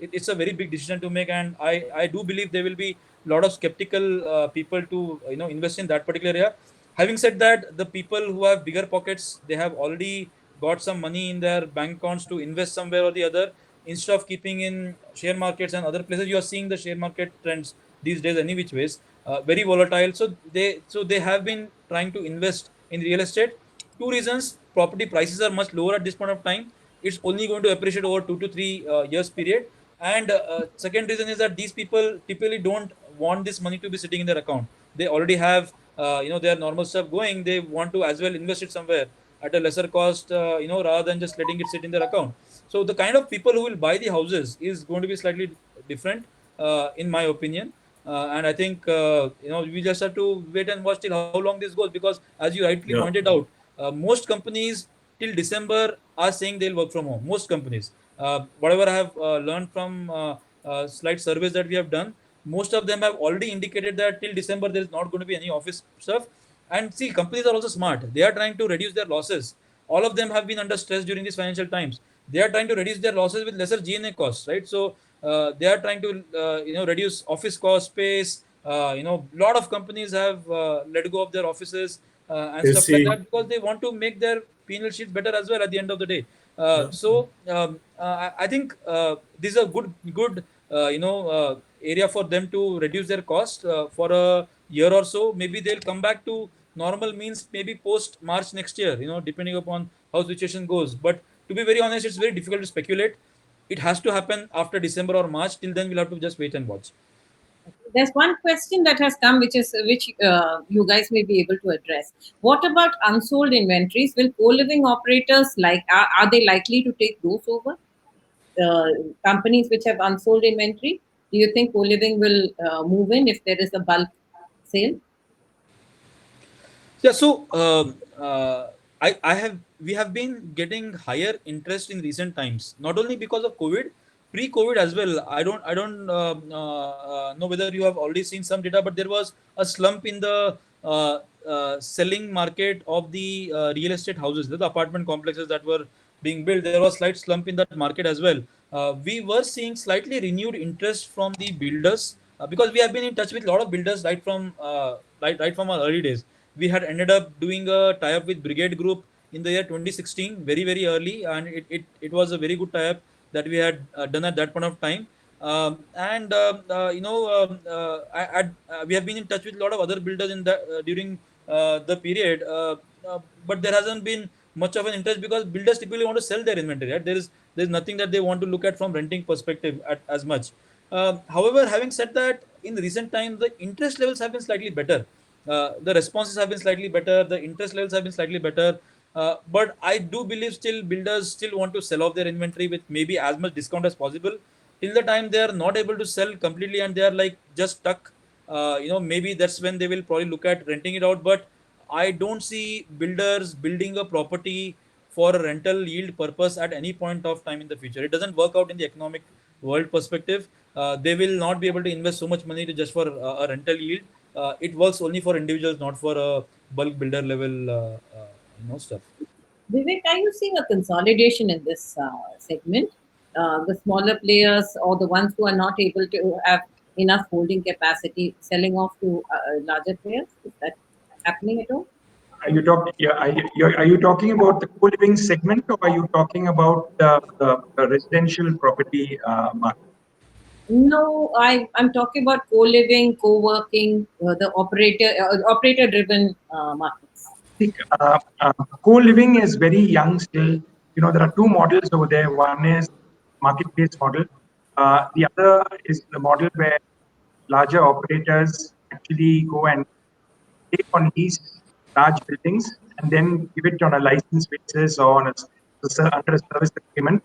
it's a very big decision to make, and I do believe there will be a lot of skeptical people to invest in that particular area. Having said that, the people who have bigger pockets, they have already got some money in their bank accounts to invest somewhere or the other. Instead of keeping in share markets and other places, you are seeing the share market trends these days any which ways, very volatile. So they have been trying to invest in real estate. Two reasons: property prices are much lower at this point of time. It's only going to appreciate over 2 to 3 years period. And second reason is that these people typically don't want this money to be sitting in their account. They already have their normal stuff going. They want to as well invest it somewhere at a lesser cost, rather than just letting it sit in their account. So the kind of people who will buy the houses is going to be slightly different, in my opinion. And I think we just have to wait and watch till how long this goes, because as you rightly
Yeah.
pointed out, most companies till December are saying they'll work from home. Most companies, whatever I have learned from slight surveys that we have done, most of them have already indicated that till December there is not going to be any office stuff. And see, companies are also smart. They are trying to reduce their losses. All of them have been under stress during these financial times. They are trying to reduce their losses with lesser G&A costs, right? So they are trying to reduce office cost space. Lot of companies have let go of their offices and stuff like
AC.
that, because they want to make their penal sheets better as well at the end of the day.
Yeah.
I think this is a good area for them to reduce their cost for a year or so. Maybe they'll come back to normal means maybe post March next year, depending upon how situation goes. But to be very honest, it's very difficult to speculate. It has to happen after December or March. Till then, we'll have to just wait and watch.
There's one question that has come, which you guys may be able to address. What about unsold inventories? Will co-living operators are they likely to take those over? Companies which have unsold inventory, do you think co-living will move in if there is a bulk sale?
Yeah, so I have we have been getting higher interest in recent times, not only because of COVID, pre-COVID as well. I don't know whether you have already seen some data, but there was a slump in the selling market of the real estate houses, the apartment complexes that were being built. There was slight slump in that market as well. We were seeing slightly renewed interest from the builders, because we have been in touch with a lot of builders right from our early days. We had ended up doing a tie-up with Brigade Group in the year 2016, very very early, and it was a very good tie-up that we had done at that point of time. And we have been in touch with a lot of other builders in that during the period, but there hasn't been much of an interest, because builders typically want to sell their inventory, right? There's nothing that they want to look at from renting perspective as much. However, having said that, in recent times the interest levels have been slightly better. The responses have been slightly better. The interest levels have been slightly better. But I do believe still builders still want to sell off their inventory with maybe as much discount as possible. Till the time they are not able to sell completely and they are like just stuck, maybe that's when they will probably look at renting it out. But I don't see builders building a property for a rental yield purpose at any point of time in the future. It doesn't work out in the economic world perspective. They will not be able to invest so much money to just for a rental yield. It works only for individuals, not for a bulk builder level stuff.
Vivek, are you seeing a consolidation in this segment? The smaller players or the ones who are not able to have enough holding capacity selling off to larger players? Is that happening at all?
Are you talking? Yeah, are you talking about the co-living segment, or are you talking about the residential property market?
No, I'm talking about co-living, co-working, the operator-driven markets.
I think co-living is very young still. There are two models over there. One is marketplace model. The other is the model where larger operators actually go and take on these large buildings and then give it on a license basis or on under a service agreement.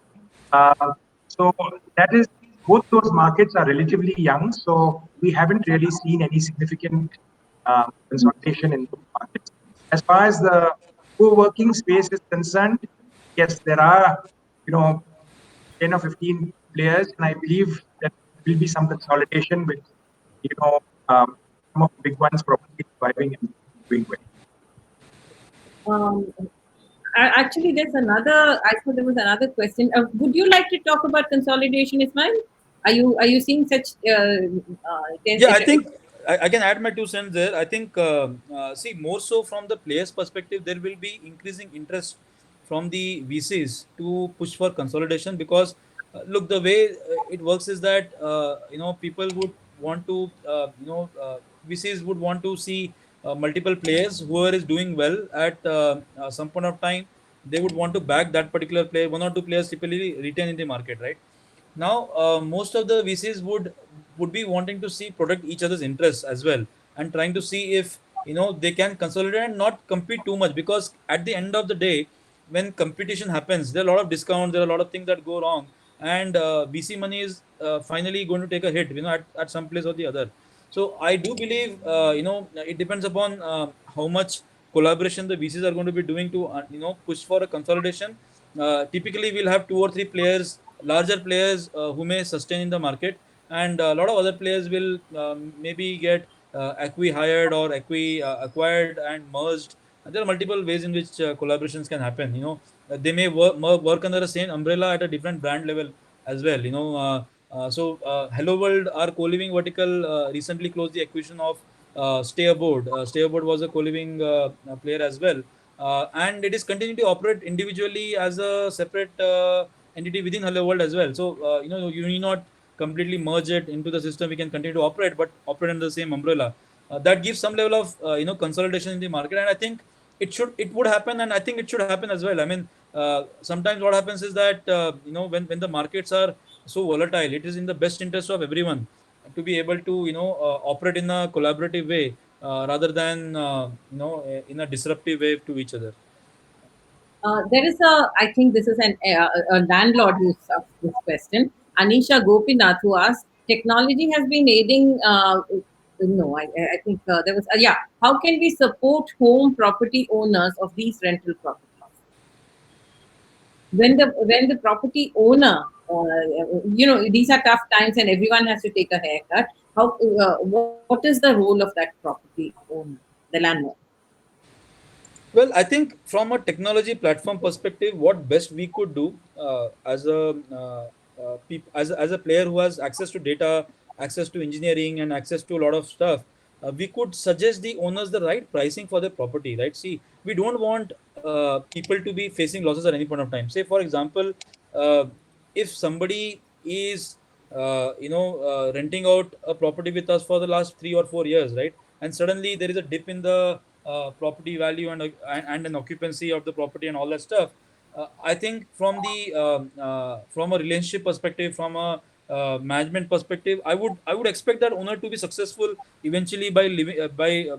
So that is, both those markets are relatively young, so we haven't really seen any significant consolidation in those markets. As far as the co-working space is concerned, yes, there are 10 or 15 players, and I believe that there will be some consolidation with some of the big ones probably surviving and doing well.
Actually, there's another. I thought there was another question. Would you like to talk about consolidation, Ismail? Are you seeing such?
Yeah, I think I can add my 2 cents there. I think see, more so from the players' perspective, there will be increasing interest from the VCs to push for consolidation because look, the way it works is that people would want to VCs would want to see multiple players. Whoever is doing well at some point of time, they would want to back that particular player. One or two players typically retain in the market, right? Now most of the VCs would be wanting to see protect each other's interests as well, and trying to see if they can consolidate and not compete too much, because at the end of the day, when competition happens, there are a lot of discounts, there are a lot of things that go wrong, and VC money is finally going to take a hit at some place or the other. So I do believe it depends upon how much collaboration the VCs are going to be doing to push for a consolidation. Typically we'll have two or three players, larger players who may sustain in the market, and a lot of other players will maybe get hired or acquired and merged. And there are multiple ways in which collaborations can happen. They may work under the same umbrella at a different brand level as well. Hello World, our co-living vertical, recently closed the acquisition of Stay Aboard. Stay Aboard was a co-living player as well, and it is continuing to operate individually as a separate entity within Hello World as well. So you need not completely merge it into the system. We can continue to operate, but operate under the same umbrella. That gives some level of consolidation in the market, and I think it would happen, and I think it should happen as well. I mean, sometimes what happens is that when the markets are so volatile, it is in the best interest of everyone to be able to operate in a collaborative way rather than in a disruptive way to each other.
There is I think this is a landlord who's asked this question. Anisha Gopinath, who asked, technology has been aiding. No, I think there was, yeah. How can we support home property owners of these rental properties? When the property owner, these are tough times and everyone has to take a haircut. What is the role of that property owner, the landlord?
Well, I think from a technology platform perspective, what best we could do as a player who has access to data, access to engineering, and access to a lot of stuff, we could suggest the owners the right pricing for their property. Right? See, we don't want people to be facing losses at any point of time. Say, for example, uh, if somebody is renting out a property with us for the last 3 or 4 years, right, and suddenly there is a dip in the property value and an occupancy of the property and all that stuff. I think from a relationship perspective, from a management perspective, I would expect that owner to be successful eventually by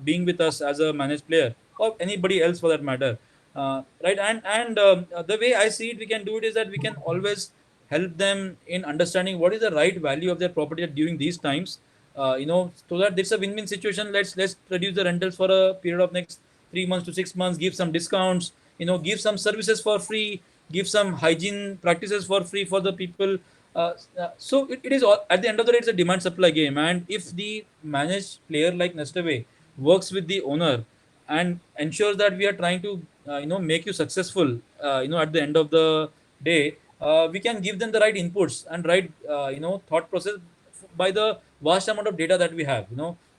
being with us as a managed player, or anybody else for that matter. Right, and the way I see it, we can do it is that we can always help them in understanding what is the right value of their property during these times, so that it's a win-win situation. Let's reduce the rentals for a period of next 3 months to 6 months, give some discounts, give some services for free, give some hygiene practices for free for the people. So it is all, at the end of the day, it's a demand supply game, and if the managed player like Nestaway works with the owner and ensures that we are trying to make you successful, at the end of the day, we can give them the right inputs and right thought process by the vast amount of data that we have.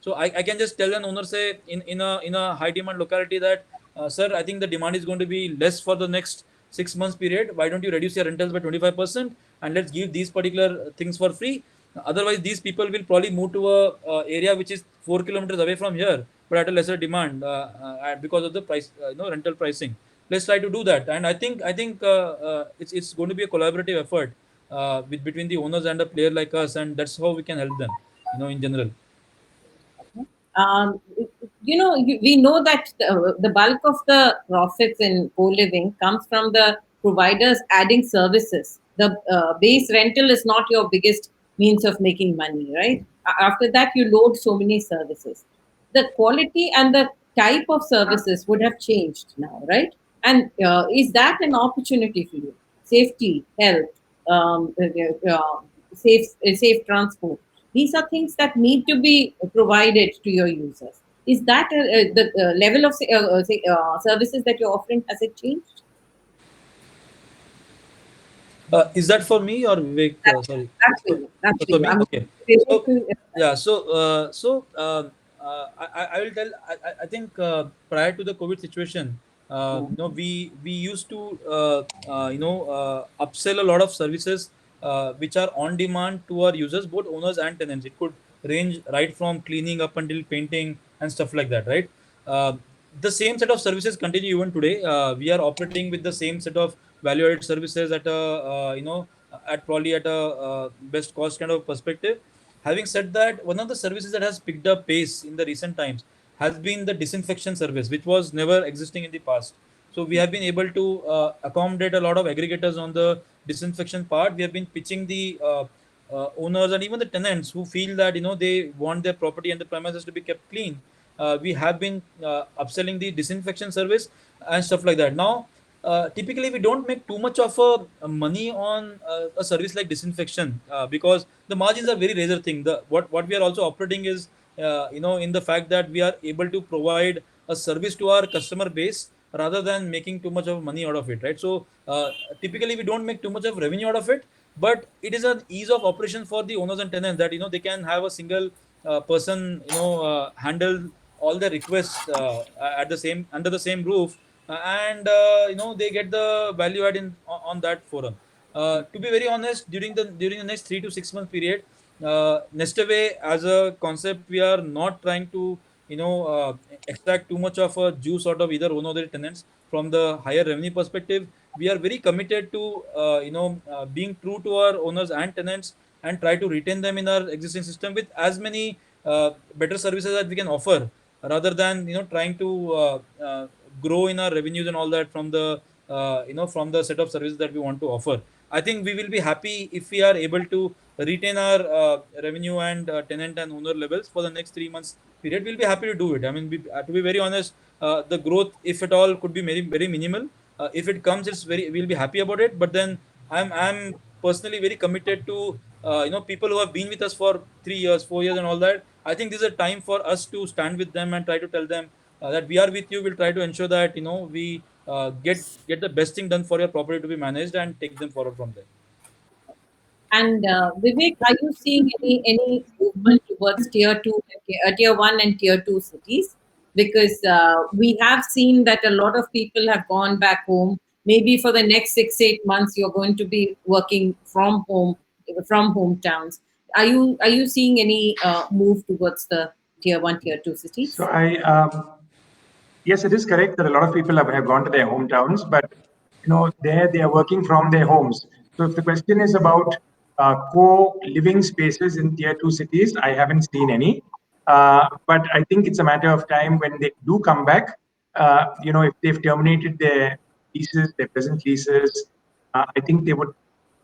So I can just tell an owner, say, in a high demand locality, that sir, I think the demand is going to be less for the next 6 months period. Why don't you reduce your rentals by 25%, and let's give these particular things for free? Otherwise, these people will probably move to a area which is 4 kilometers away from here, but at a lesser demand because of the price, rental pricing. Let's try to do that, and I think it's going to be a collaborative effort between the owners and a player like us, and that's how we can help them, in general.
we know that the bulk of the profits in co-living comes from the providers adding services. The base rental is not your biggest means of making money, right? After that, you load so many services. The quality and the type of services would have changed now, right? And is that an opportunity for you? Safety, health, safe transport. These are things that need to be provided to your users. Is that the level of services that you're offering, has it changed?
Is that for me or Vivek?
That's,
Sorry.
that's for you. That's for
For
you.
me?
I'm
Okay.
able
So,
to.
yeah. I will tell. I think prior to the COVID situation, we used to upsell a lot of services which are on demand to our users, both owners and tenants. It could range right from cleaning up until painting and stuff like that, right? Uh, the same set of services continue even today. We are operating with the same set of value-added services at a at probably at a best cost kind of perspective. Having said that, one of the services that has picked up pace in the recent times has been the disinfection service, which was never existing in the past. So we have been able to accommodate a lot of aggregators on the disinfection part. We have been pitching the owners and even the tenants who feel that they want their property and the premises to be kept clean. We have been upselling the disinfection service and stuff like that. Now, typically we don't make too much of a money on a service like disinfection because the margins are very razor thin. The what we are also operating is in the fact that we are able to provide a service to our customer base rather than making too much of money out of it, right? So typically we don't make too much of revenue out of it, but it is an ease of operation for the owners and tenants that they can have a single person handle all their requests at the same under the same roof, and they get the value add on that forum. To be very honest, during the next 3 to 6 month period, Nestaway as a concept, we are not trying to extract too much of a juice out of either owner or the tenants from the higher revenue perspective. We are very committed to being true to our owners and tenants and try to retain them in our existing system with as many better services that we can offer, rather than trying to grow in our revenues and all that from the from the set of services that we want to offer. I think we will be happy if we are able to retain our revenue and tenant and owner levels for the next 3 months period. We'll be happy to do it. I mean, to be very honest, the growth, if at all, could be very very minimal. If it comes, we'll be happy about it. But then I'm personally very committed to people who have been with us for 3 years, 4 years, and all that. I think this is a time for us to stand with them and try to tell them that we are with you. We'll try to ensure that we get the best thing done for your property to be managed and take them forward from there.
And Vivek, are you seeing any movement towards tier one and tier two cities? Because we have seen that a lot of people have gone back home. Maybe for the next 6-8 months, you're going to be working from home, from hometowns. Are you seeing any move towards the tier one, tier two cities?
So yes, it is correct that a lot of people have gone to their hometowns, but there they are working from their homes. So if the question is about co-living spaces in tier two cities, I haven't seen any. But I think it's a matter of time when they do come back. If they've terminated their leases, their present leases, I think they would,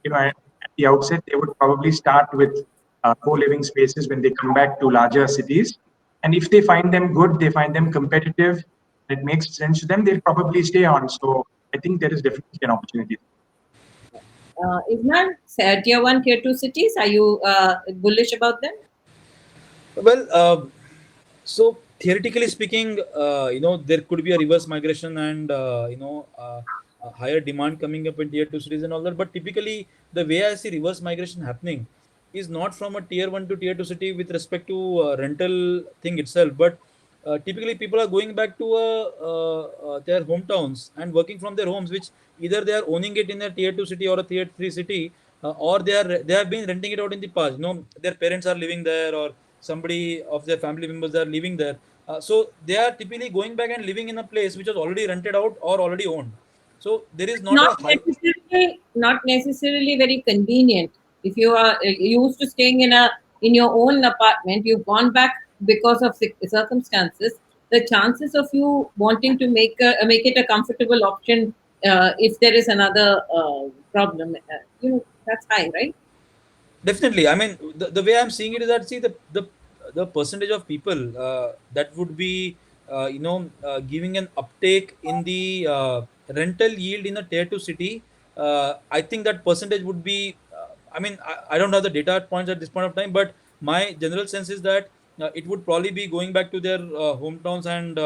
at the outset, they would probably start with co-living spaces when they come back to larger cities. And if they find them good, they find them competitive, it makes sense to them, they'll probably stay on. So I think there is definitely an opportunity.
Isman, tier one, tier two cities, are you bullish about them?
Well, so theoretically speaking, there could be a reverse migration and a higher demand coming up in tier two cities and all that. But typically, the way I see reverse migration happening is not from a tier one to tier two city with respect to rental thing itself, but typically people are going back to their hometowns and working from their homes, which either they are owning it in a tier two city or a tier three city, or they have been renting it out in the past. Their parents are living there, or somebody of their family members are living there. So they are typically going back and living in a place which was already rented out or already owned. So there is not a high.
Not necessarily very convenient. If you are used to staying in your own apartment, you've gone back because of circumstances, the chances of you wanting to make it a comfortable option if there is another problem, that's high, right?
Definitely. I mean, the way I'm seeing it is that, see, the percentage of people that would be giving an uptake in the rental yield in a tier 2 city. I think that percentage would be. I mean, I don't have the data points at this point of time, but my general sense is that it would probably be going back to their hometowns and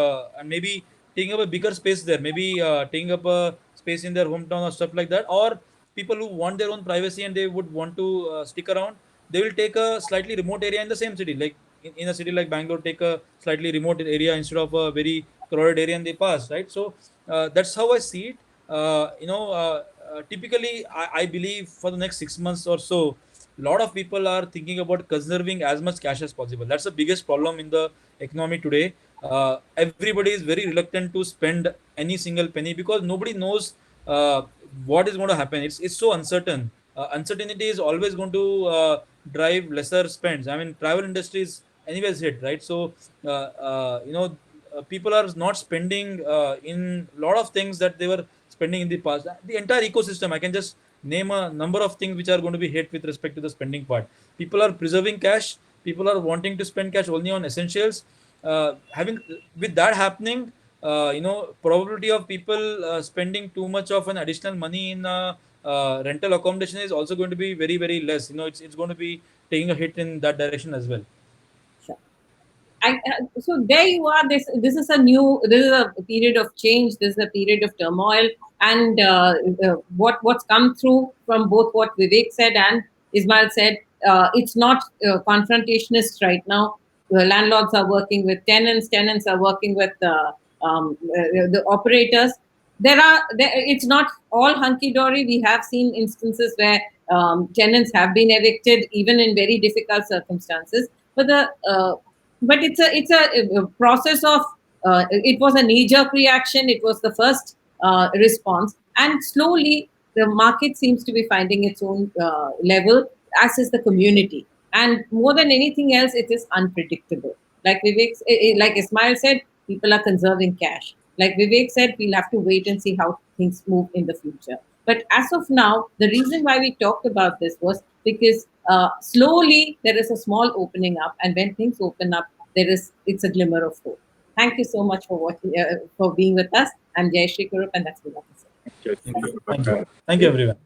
maybe taking up a bigger space there. Maybe taking up a space in their hometown or stuff like that, or people who want their own privacy and they would want to stick around, they will take a slightly remote area in the same city, like in a city like Bangalore, take a slightly remote area instead of a very crowded area and they pass, right? So that's how I see it. Typically I believe for the next 6 months or so, a lot of people are thinking about conserving as much cash as possible. That's the biggest problem in the economy today. Everybody is very reluctant to spend any single penny because nobody knows uh, what is going to happen. It's so uncertain. Uncertainty is always going to drive lesser spends. I mean, travel industry is anyways hit, right? So people are not spending in a lot of things that they were spending in the past. The entire ecosystem, I can just name a number of things which are going to be hit with respect to the spending part. People are preserving cash. People are wanting to spend cash only on essentials. Having with that happening, probability of people spending too much of an additional money in rental accommodation is also going to be very, very less. It's going to be taking a hit in that direction as well.
Sure. So there you are. This is a period of change. This is a period of turmoil, and what's come through from both what Vivek said and Ismail said. It's not confrontationist right now. Landlords are working with tenants. Tenants are working with the operators. It's not all hunky dory. We have seen instances where tenants have been evicted even in very difficult circumstances. But it's a process of it was a knee-jerk reaction. It was the first response, and slowly the market seems to be finding its own level, as is the community. And more than anything else, it is unpredictable. Like Ismail said, people are conserving cash. Like Vivek said, we'll have to wait and see how things move in the future. But as of now, the reason why we talked about this was because slowly there is a small opening up, and when things open up, it's a glimmer of hope. Thank you so much for watching, for being with us. I'm Jayashree Kurup, and that's been episode.
Thank you. Thank you, everyone.